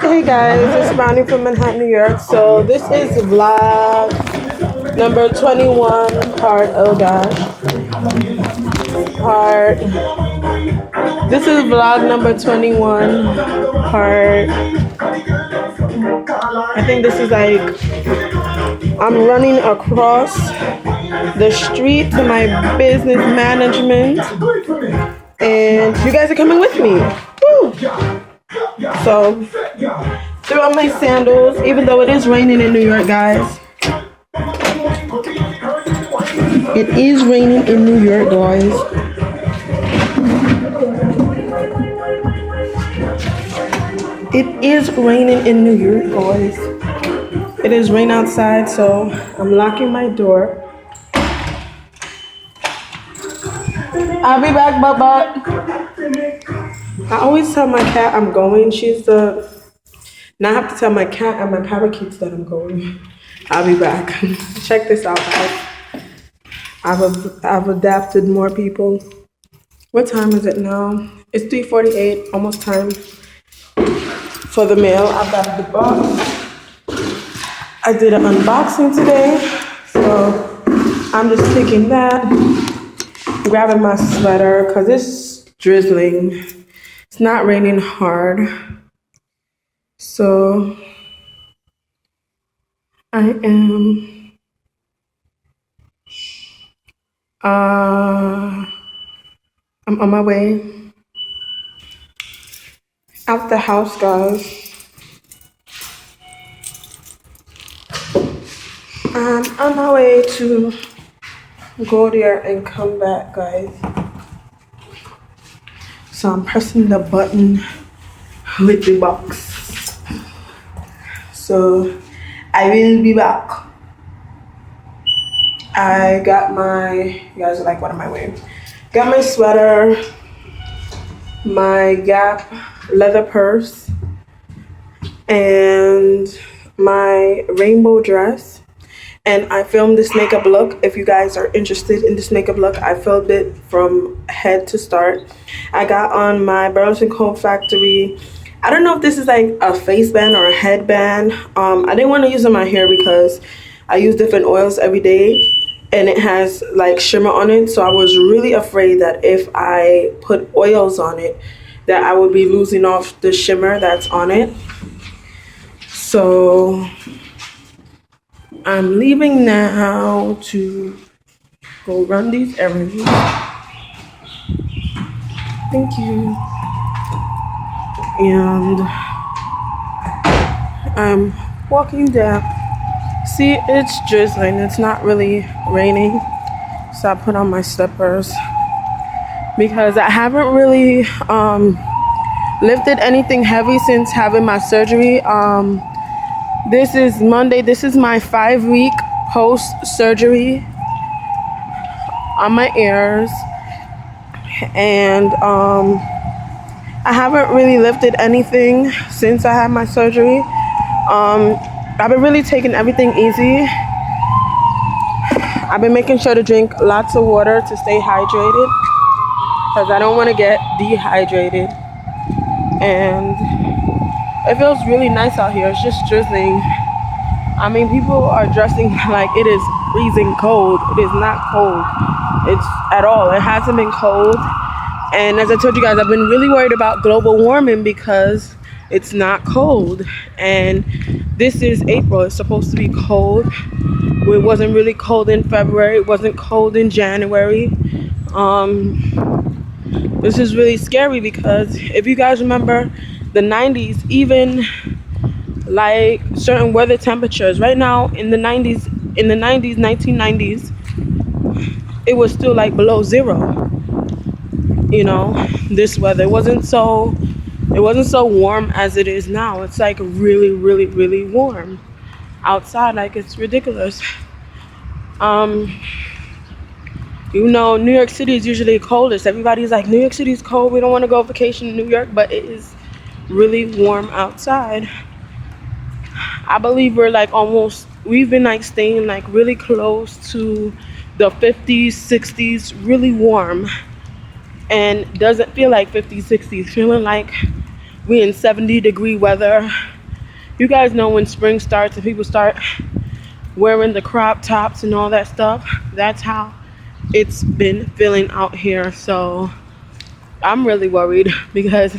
Hey guys, it's Brownie from Manhattan, New York. So this is vlog number 21, part oh gosh. Part This is vlog number 21, part I think this is like I'm running across the street to my business management and you guys are coming with me. Woo! So threw on my sandals, even though it is raining in New York, guys. It is raining in New York, guys. It is raining in New York, guys. It is rain outside, so I'm locking my door. I'll be back, Bubba. I always tell my cat I'm going. Now I have to tell my cat and my parakeets that I'm going. I'll be back. Check this out, guys. I've adapted more people. What time is it now? It's 3:48, almost time for the mail. I've got the box. I did an unboxing today, so I'm just taking that, grabbing my sweater because it's drizzling. It's not raining hard. So I'm on my way out the house, guys. I'm on my way to go there and come back, guys. So I'm pressing the button with the box. So I will be back. I got you guys are like, what am I wearing? Got my sweater, my Gap leather purse, and my rainbow dress. And I filmed this makeup look. If you guys are interested in this makeup look, I filmed it from head to start. I got on my Burlington Coat Factory. I don't know if this is like a face band or a headband. I didn't want to use it on my hair because I use different oils every day and it has like shimmer on it. So I was really afraid that if I put oils on it, that I would be losing off the shimmer that's on it. So I'm leaving now to go run these errands. Thank you. And I'm walking down. See, it's drizzling. It's not really raining. So I put on my slippers because I haven't really lifted anything heavy since having my surgery. This is Monday. This is my 5-week post-surgery on my ears. And I haven't really lifted anything since I had my surgery. I've been really taking everything easy. I've been making sure to drink lots of water to stay hydrated because I don't want to get dehydrated. And it feels really nice out here. It's just drizzling. I mean, people are dressing like it is freezing cold. It is not cold. It's at all. It hasn't been cold. And as I told you guys, I've been really worried about global warming because it's not cold. And this is April. It's supposed to be cold. It wasn't really cold in February. It wasn't cold in January. This is really scary because if you guys remember the 90s, even like certain weather temperatures, right now in the 1990s, it was still like below zero. You know, this weather wasn't so warm as it is now. It's like really, really, really warm outside. Like it's ridiculous. You know, New York City is usually coldest. Everybody's like, New York City is cold. We don't want to go vacation in New York, but it is really warm outside. I believe we've been like staying like really close to the 50s, 60s, really warm. And doesn't feel like 50s, 60s, feeling like we in 70-degree weather. You guys know when spring starts and people start wearing the crop tops and all that stuff. That's how it's been feeling out here. So I'm really worried because,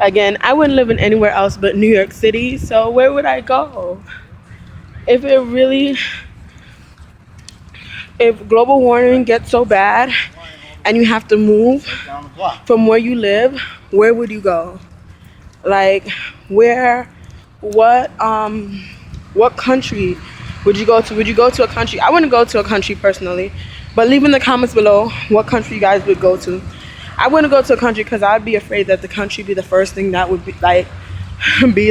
again, I wouldn't live in anywhere else but New York City. So where would I go? If global warming gets so bad and you have to move from where you live, where would you go? Like, what country would you go to? Would you go to a country? I wouldn't go to a country personally, but leave in the comments below what country you guys would go to. I wouldn't go to a country because I'd be afraid that the country be the first thing that would be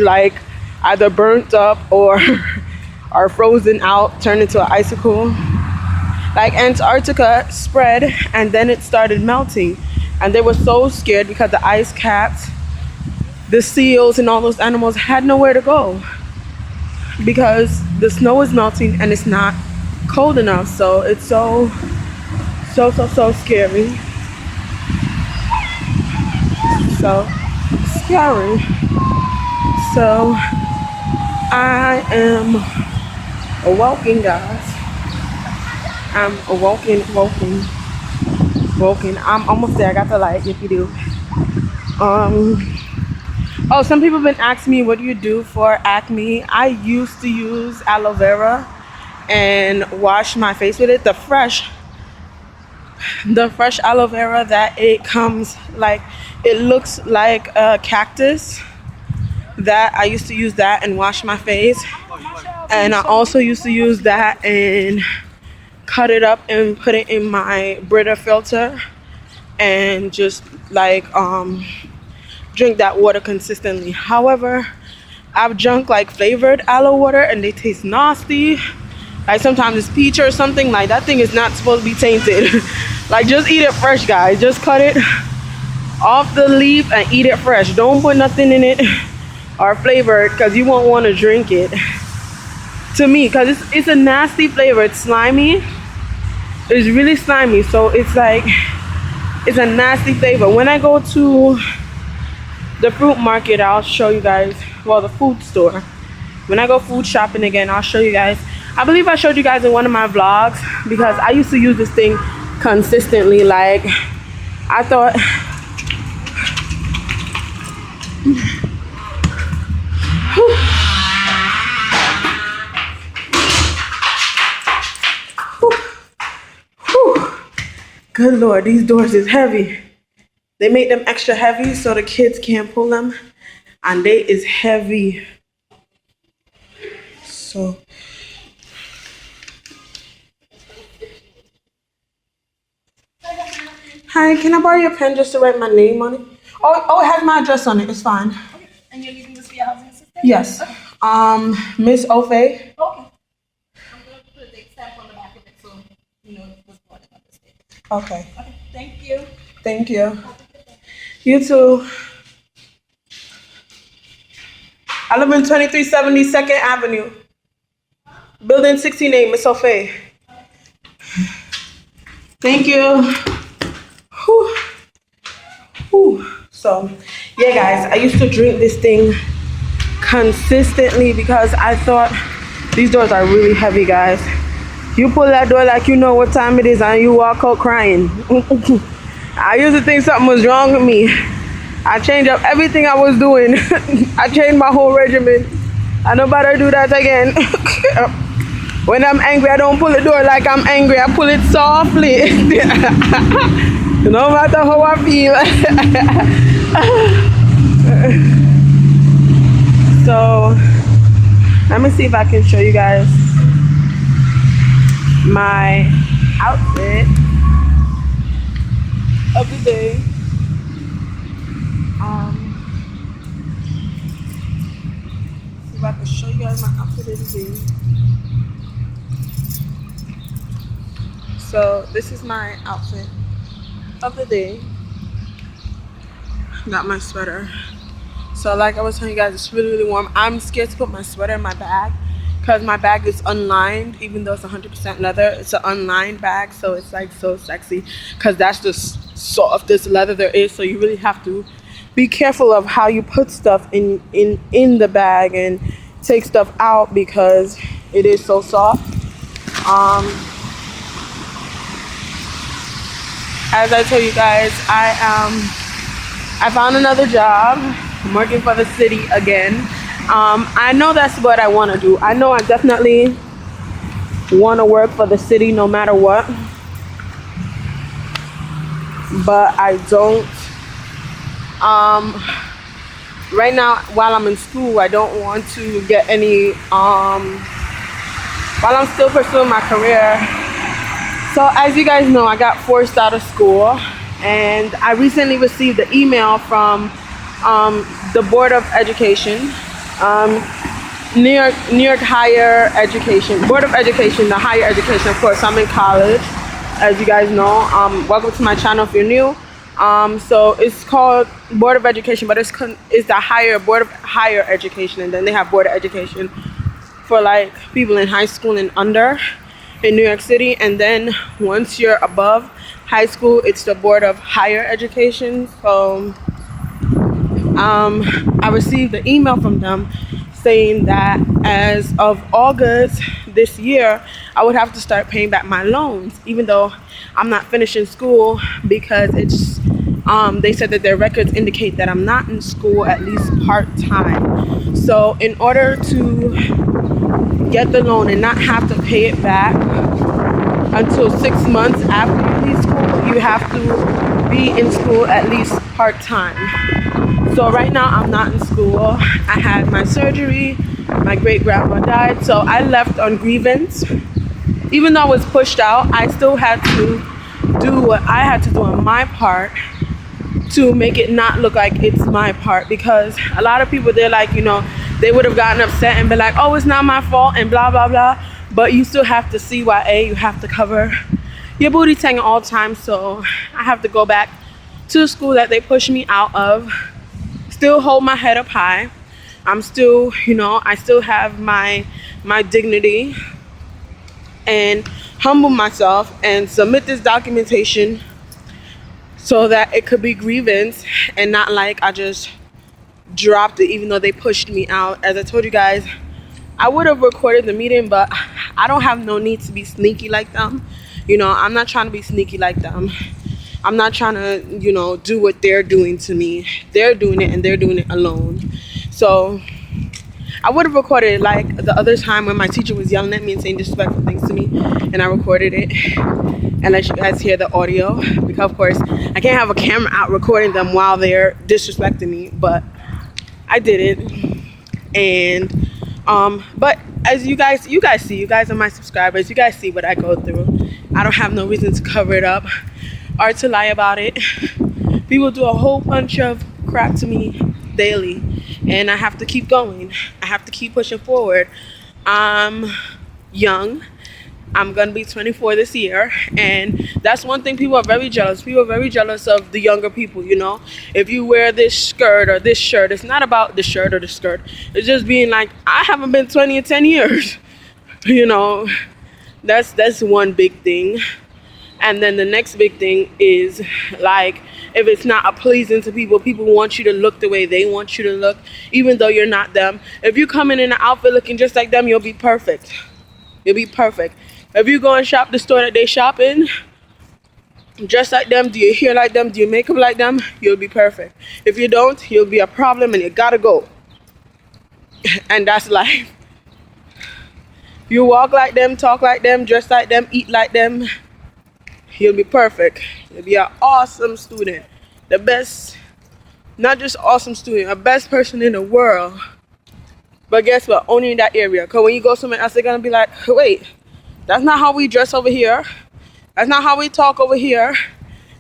like either burnt up or frozen out, turned into an icicle. Like Antarctica spread and then it started melting, and they were so scared because the ice caps, the seals and all those animals had nowhere to go because the snow is melting and it's not cold enough. So it's so scary. So scary. So I am awoken, guys. I'm awoken. I'm almost there. I got the light. If you do. Oh, some people have been asking me, what do you do for acne? I used to use aloe vera and wash my face with it. The fresh aloe vera that it comes like, it looks like a cactus. That I used to use that and wash my face. And I also used to use that and cut it up and put it in my Brita filter and just like drink that water consistently. However, I've drunk like flavored aloe water and they taste nasty. Like sometimes it's peach or something. Like that thing is not supposed to be tainted. Like just eat it fresh, guys. Just cut it off the leaf and eat it fresh. Don't put nothing in it or flavored because you won't want to drink it. To me, because it's a nasty flavor. It's slimy. It's really slimy. So it's like, it's a nasty flavor. When I go to the fruit market, I'll show you guys, well, the food store. When I go food shopping again, I'll show you guys. I believe I showed you guys in one of my vlogs because I used to use this thing consistently. Like, I thought, good Lord, these doors is heavy. They make them extra heavy so the kids can't pull them, and they is heavy. So hi, can I borrow your pen just to write my name on it? Oh, it has my address on it. It's fine. Okay. And you're leaving this for your housing assistant? Yes. Okay. Miss Ofe. Okay. I'm going to put the stamp on the back of it so you know what's going on this day. Okay. Okay. Thank you. Thank you. You too. I live in 2370 2nd Avenue. Building 16A, Miss Ofe. Thank you. Whew. Whew. So, yeah, guys, I used to drink this thing consistently because I thought these doors are really heavy, guys. You pull that door like you know what time it is and you walk out crying. I used to think something was wrong with me. I changed up everything I was doing. I changed my whole regimen. I don't better do that again. When I'm angry, I don't pull the door like I'm angry. I pull it softly. No matter how I feel. So, let me see if I can show you guys my outfit of the day. See if I can show you guys my outfit of the day. So this is my outfit of the day. Got my sweater. So like I was telling you guys, it's really, really warm. I'm scared to put my sweater in my bag because my bag is unlined, even though it's 100% leather. It's an unlined bag, so it's like so sexy because that's the softest leather there is. So you really have to be careful of how you put stuff in the bag and take stuff out because it is so soft. As I told you guys, I found another job. I'm working for the city again. I know that's what I want to do. I know I definitely want to work for the city no matter what. But I don't. Right now, while I'm in school, I don't want to get any. While I'm still pursuing my career. So as you guys know, I got forced out of school, and I recently received an email from the Board of Education, New York Higher Education, Board of Education, the higher education. Of course, I'm in college, as you guys know. Welcome to my channel if you're new. So it's called Board of Education, but it's the Board of Higher Education, and then they have Board of Education for like people in high school and under in New York City, and then once you're above high school, it's the Board of Higher Education. So I received an email from them saying that as of August this year, I would have to start paying back my loans, even though I'm not finishing school, because it's they said that their records indicate that I'm not in school, at least part-time. So in order to get the loan and not have to pay it back until 6 months after you leave school, you have to be in school at least part-time. So right now I'm not in school. I had my surgery, my great-grandma died, so I left on grievance. Even though I was pushed out, I still had to do what I had to do on my part to make it not look like it's my part, because a lot of people, they're like, you know, they would have gotten upset and been like, oh, it's not my fault and blah blah blah, but you still have to CYA, you have to cover your booty tank at all times. So I have to go back to the school that they pushed me out of, still hold my head up high. I'm still, you know, I still have my dignity, and humble myself and submit this documentation so that it could be grievance and not like I just dropped it even though they pushed me out. As I told you guys, I would have recorded the meeting, but I don't have no need to be sneaky like them. You know, I'm not trying to be sneaky like them. I'm not trying to, you know, do what they're doing to me. They're doing it, and they're doing it alone. So I would have recorded it like the other time when my teacher was yelling at me and saying disrespectful things to me, and I recorded it and let you guys hear the audio, because of course I can't have a camera out recording them while they're disrespecting me, but I did it. And but as you guys see, you guys are my subscribers, you guys see what I go through. I don't have no reason to cover it up or to lie about it. People do a whole bunch of crap to me daily, and I have to keep going. I have to keep pushing forward. I'm young. I'm gonna be 24 this year, and that's one thing people are very jealous. People are very jealous of the younger people, you know. If you wear this skirt or this shirt, it's not about the shirt or the skirt. It's just being like, I haven't been 20 in 10 years. You know, that's one big thing. And then the next big thing is, like, if it's not pleasing to people, people want you to look the way they want you to look, even though you're not them. If you come in an outfit looking just like them, you'll be perfect. You'll be perfect. If you go and shop the store that they shop in, just like them, do your hair like them, do your makeup like them, you'll be perfect. If you don't, you'll be a problem and you gotta go. And that's life. You walk like them, talk like them, dress like them, eat like them, you'll be perfect. You'll be an awesome student. The best, not just awesome student, a best person in the world. But guess what? Only in that area. Because when you go somewhere else, they're going to be like, wait, that's not how we dress over here. That's not how we talk over here.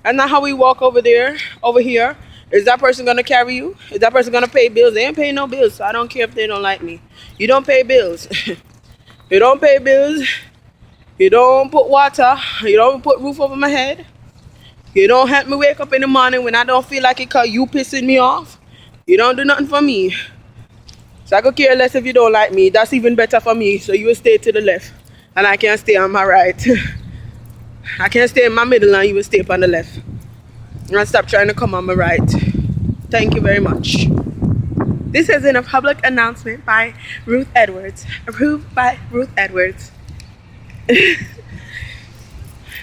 That's not how we walk over there, over here. Is that person going to carry you? Is that person going to pay bills? They ain't paying no bills, so I don't care if they don't like me. You don't pay bills. You don't pay bills. You don't put water. You don't put roof over my head. You don't help me wake up in the morning when I don't feel like it because you pissing me off. You don't do nothing for me. So I could care less if you don't like me. That's even better for me. So you will stay to the left, and I can stay on my right. I can't stay in my middle, and you will stay up on the left. And stop trying to come on my right. Thank you very much. This has been a public announcement by Ruth Edwards. Approved by Ruth Edwards.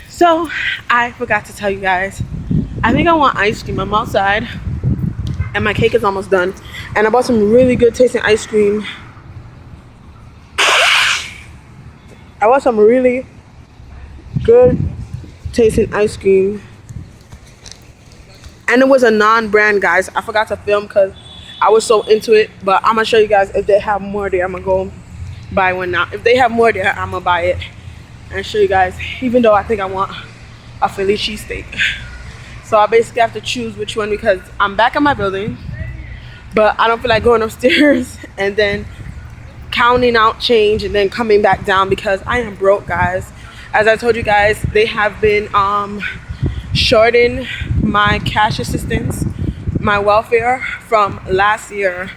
So, I forgot to tell you guys. I think I want ice cream. I'm outside. And my cake is almost done. And I bought some really good tasting ice cream. I bought some really good tasting ice cream. And it was a non-brand, guys. I forgot to film because I was so into it. But I'm going to show you guys if they have more there. I'm going to go buy one now. If they have more there, I'm going to buy it. And show you guys. Even though I think I want a Philly cheesesteak. So I basically have to choose which one because I'm back in my building. But I don't feel like going upstairs and then counting out change and then coming back down because I am broke, guys. As I told you guys, they have been shorting my cash assistance, my welfare from last year,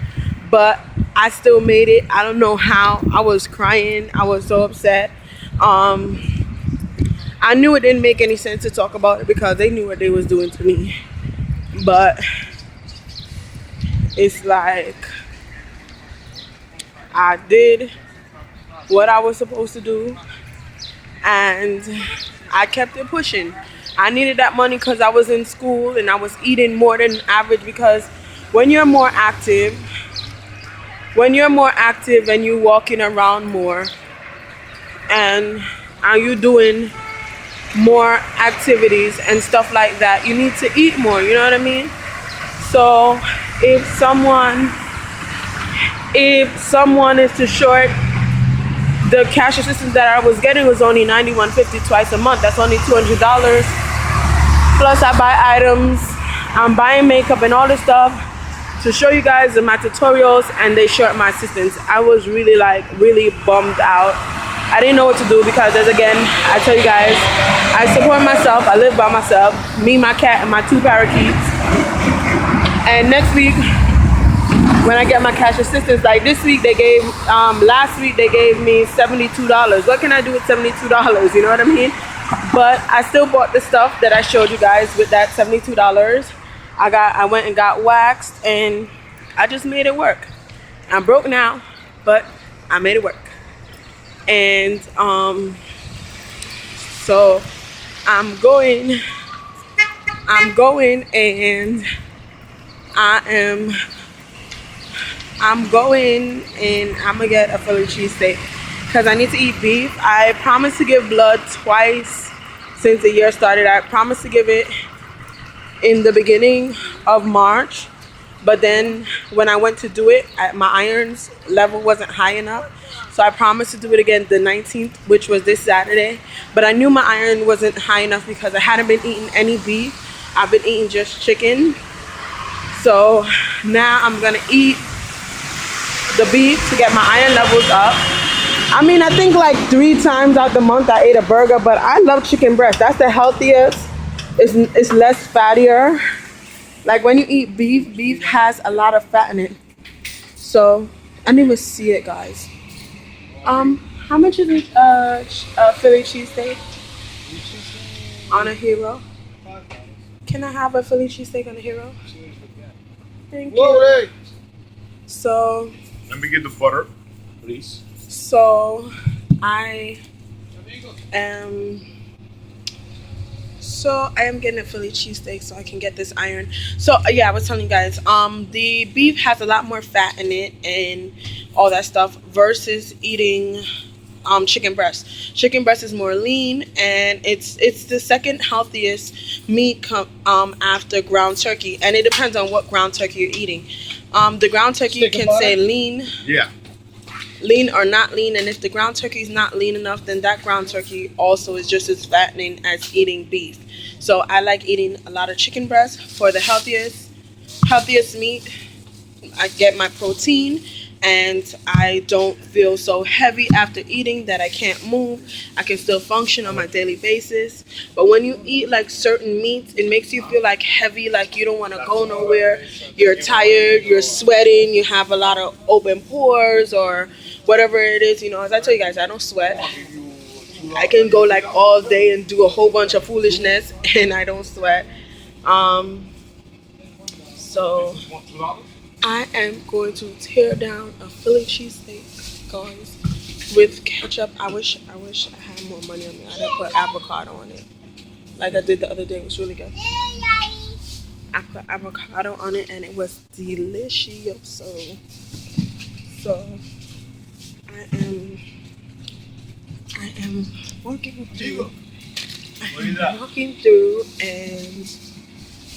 but I still made it. I don't know how. I was crying. I was so upset. I knew it didn't make any sense to talk about it because they knew what they was doing to me, but it's like I did what I was supposed to do and I kept it pushing. I needed that money because I was in school and I was eating more than average because when you're more active and you're walking around more and are you doing more activities and stuff like that, you need to eat more, you know what I mean? So if someone is to short, the cash assistance that I was getting was only $91.50 twice a month. That's only $200. Plus I buy items, I'm buying makeup and all this stuff to show you guys in my tutorials, and they short my assistance. I was really bummed out. I didn't know what to do because, as again, I tell you guys, I support myself. I live by myself. Me, my cat, and my 2 parakeets. And next week, when I get my cash assistance, like this week they gave, last week they gave me $72. What can I do with $72? You know what I mean? But I still bought the stuff that I showed you guys with that $72. I went and got waxed and I just made it work. I'm broke now, but I made it work. And so I'm going and I'm gonna get a Philly cheesesteak because I need to eat beef. I promised to give blood twice since the year started. I promised to give it in the beginning of March, but then when I went to do it, my iron's level wasn't high enough. So I promised to do it again the 19th, which was this Saturday. But I knew my iron wasn't high enough because I hadn't been eating any beef. I've been eating just chicken. So now I'm gonna eat the beef to get my iron levels up. I mean, I think like 3 times out the month I ate a burger, but I love chicken breast. That's the healthiest. It's less fattier. Like when you eat beef, beef has a lot of fat in it. So I didn't even see it, guys. How much is a Philly cheesesteak on a hero? Can I have a Philly cheesesteak on a hero? Thank you. So let me get the butter, please. So I am getting a Philly cheesesteak so I can get this iron. So yeah, I was telling you guys, the beef has a lot more fat in it and all that stuff versus eating chicken breast. Chicken breast is more lean and it's the second healthiest meat after ground turkey, and it depends on what ground turkey you're eating. The ground turkey you can say lean. Yeah. Lean or not lean, and if the ground turkey is not lean enough, then that ground turkey also is just as fattening as eating beef. So I like eating a lot of chicken breast for the healthiest meat. I get my protein and I don't feel so heavy after eating that I can't move. I can still function on my daily basis. But when you eat like certain meats, it makes you feel like heavy, like you don't want to go nowhere. You're tired, you're sweating, you have a lot of open pores or whatever it is. You know, as I tell you guys, I don't sweat. I can go like all day and do a whole bunch of foolishness and I don't sweat. So $2? I am going to tear down a Philly cheesesteak, guys, with ketchup. I wish I had more money on me. I'd have put avocado on it, like I did the other day. It was really good. I put avocado on it, and it was delicious. So I am walking through. Walking through, and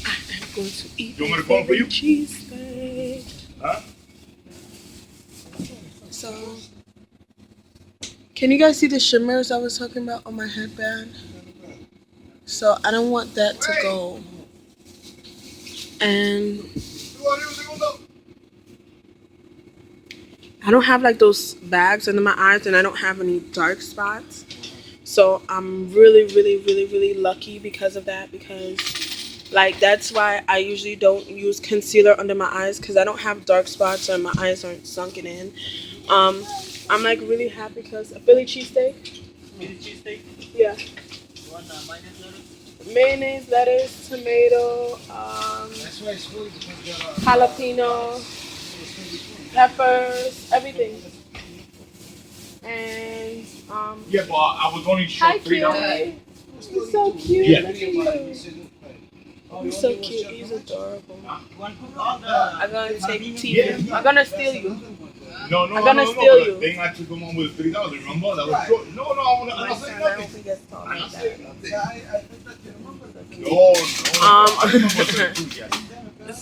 I am going to eat You want me a to call for you? cheesesteak. Huh? So, can you guys see the shimmers I was talking about on my headband? So I don't want that to go. And I don't have like those bags under my eyes, and I don't have any dark spots. So I'm really, really, really, really lucky because of that. Because like that's why I usually don't use concealer under my eyes, because I don't have dark spots and my eyes aren't sunken in. I'm like really happy because a Philly cheesesteak. Philly cheesesteak? Yeah. One mayonnaise lettuce? Mayonnaise, lettuce, tomato, jalapeno, peppers, everything. And Yeah, but I was only hi, short $3. cutie. He's so cute. Yeah. Look at you. He's so cute. He's adorable. You want to put all the... I'm gonna take TV. I'm gonna steal you. No, I'm gonna steal you. They had to come on with $3. Remember that was short. No, I want to say I nothing. hope he gets tall like that. No, I remember 32, yes.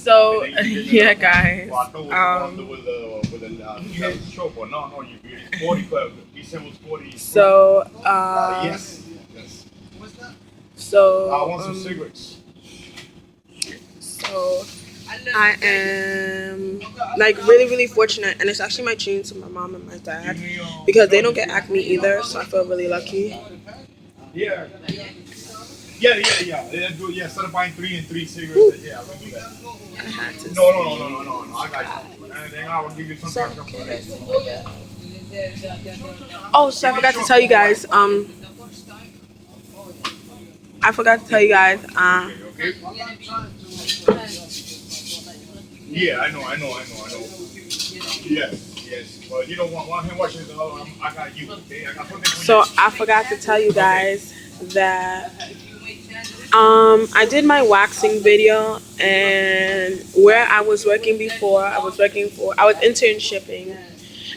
So yeah, guys. Well, I thought it was with a short one. No, it's 40. He said it was 40. So Yes. So I want some cigarettes. So I am like really, really fortunate, and it's actually my genes from my mom and my dad, because they don't get acne either. So I feel really lucky. Yeah. Yeah. Instead of buying 3 and 3 cigarettes, yeah, we'll do that. I had to. No. I got you. And then I will give you some kind of Oh, so I forgot to tell you guys. I forgot to tell you guys. Okay. Yeah, I know. Yes. But you don't want him watching the other. I got you. Okay, I got something for you. So I forgot to tell you guys that I did my waxing video, and where I was working before, I was internshipping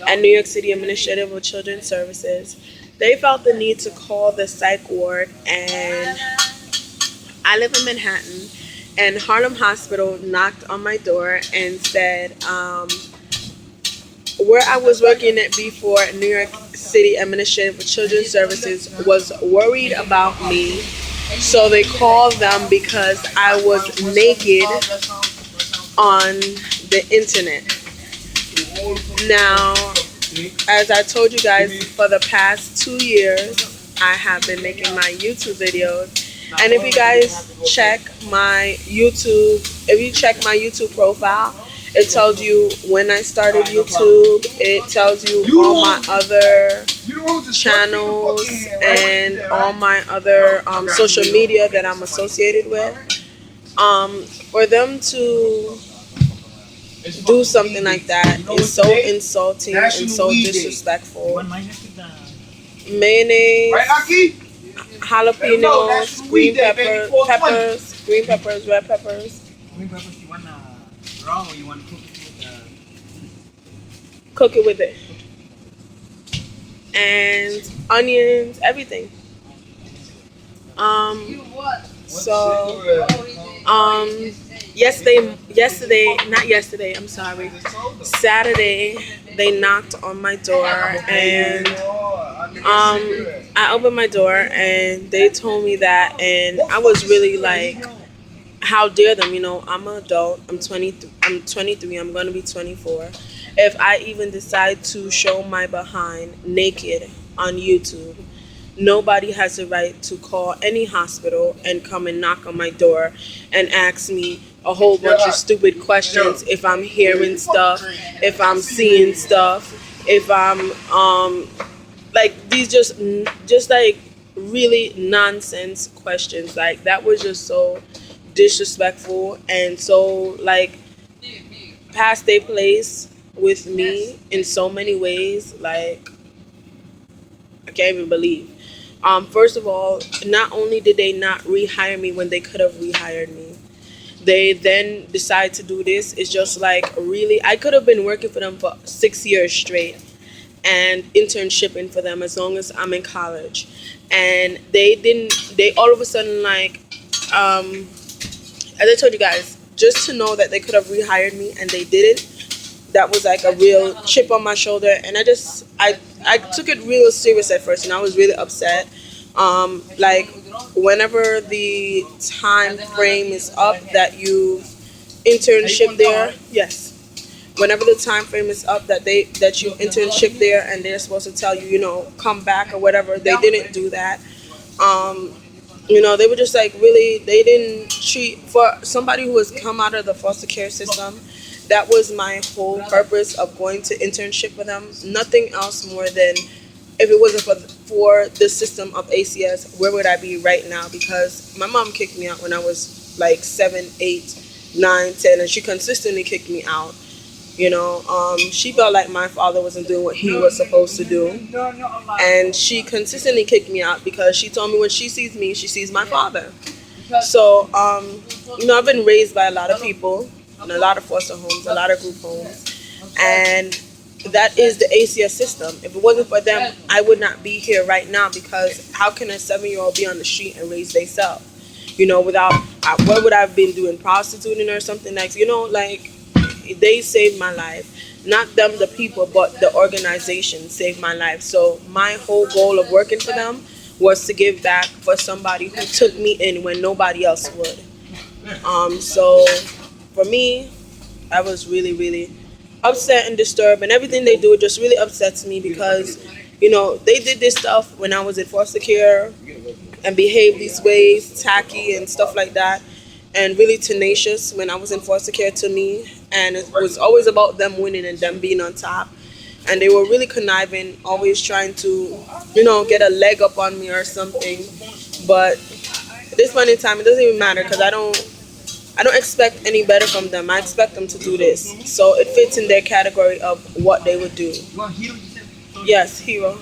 at New York City Administrative of Children's Services. They felt the need to call the psych ward, and I live in Manhattan, and Harlem Hospital knocked on my door and said where I was working at before, New York City Administrative of Children's Services, was worried about me. So they called them because I was naked on the internet. Now, as I told you guys, for the past 2 years, I have been making my YouTube videos. And if you guys check my YouTube, profile, it tells you when I started YouTube. It tells you all my other channels and all my other social media that I'm associated with. For them to do something like that is so insulting and so disrespectful. Mayonnaise, jalapenos, green peppers, red peppers. Green peppers, you want raw or you want to Cook it with it. And onions, everything. Saturday, they knocked on my door, and I opened my door, and they told me that, and I was really like, how dare them, I'm an adult, I'm 23, I'm going to be 24. If I even decide to show my behind naked on YouTube, nobody has the right to call any hospital and come and knock on my door and ask me a whole bunch of stupid questions if I'm hearing stuff, if I'm seeing stuff, if I'm like these just like really nonsense questions. Like that was just so disrespectful and so like past their place with me in so many ways. Like, I can't even believe. First of all, not only did they not rehire me when they could have rehired me, they then decide to do this. It's just like, really, I could have been working for them for 6 years straight and internshipping for them as long as I'm in college. And they didn't, they all of a sudden, like, as I told you guys, just to know that they could have rehired me and they didn't, that was like a real chip on my shoulder. And I took it real serious at first, and I was really upset. Like, whenever the time frame is up that you internship there, yes, whenever the time frame is up that you internship there, and they're supposed to tell you, come back or whatever, they didn't do that. They were just like, really, they didn't treat, for somebody who has come out of the foster care system, that was my whole purpose of going to internship with them. Nothing else more than, if it wasn't for the system of ACS, where would I be right now? Because my mom kicked me out when I was like 7, 8, 9, 10, and she consistently kicked me out. She felt like my father wasn't doing what he was supposed to do. And she consistently kicked me out because she told me when she sees me, she sees my father. So, I've been raised by a lot of people in a lot of foster homes, a lot of group homes. And that is the ACS system. If it wasn't for them, I would not be here right now, because how can a 7-year-old be on the street and raise themselves? Without, what would I have been doing? Prostituting or something? Like, they saved my life. Not them, the people, but the organization saved my life. So my whole goal of working for them was to give back for somebody who took me in when nobody else would. So for me, I was really, really upset and disturbed, and everything they do just really upsets me because, they did this stuff when I was in foster care and behaved these ways, tacky and stuff like that, and really tenacious when I was in foster care to me. And it was always about them winning and them being on top. And they were really conniving, always trying to, get a leg up on me or something. But at this point in time, it doesn't even matter, because I don't expect any better from them. I expect them to do this. So it fits in their category of what they would do. Yes, hero.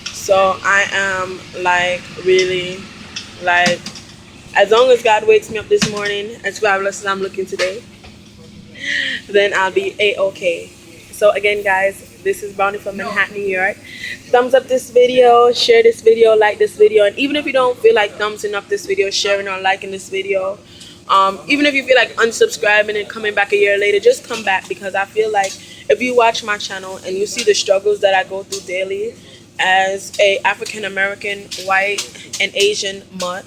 So I am really, as long as God wakes me up this morning, as fabulous as I'm looking today, then I'll be A-okay. So again, guys, this is Brownie from Manhattan, New York. Thumbs up this video, share this video, like this video, and even if you don't feel like thumbsing up this video, sharing or liking this video, even if you feel like unsubscribing and coming back a year later, just come back, because I feel like if you watch my channel and you see the struggles that I go through daily as a African American, white, and Asian mutt,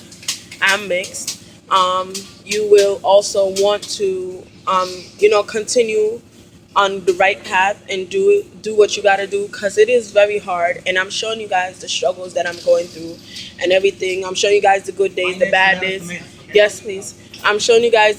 I'm mixed, you will also want to continue on the right path and do what you gotta do, because it is very hard. And I'm showing you guys the struggles that I'm going through and everything. I'm showing you guys the good days, the bad days. Yes, please. I'm showing you guys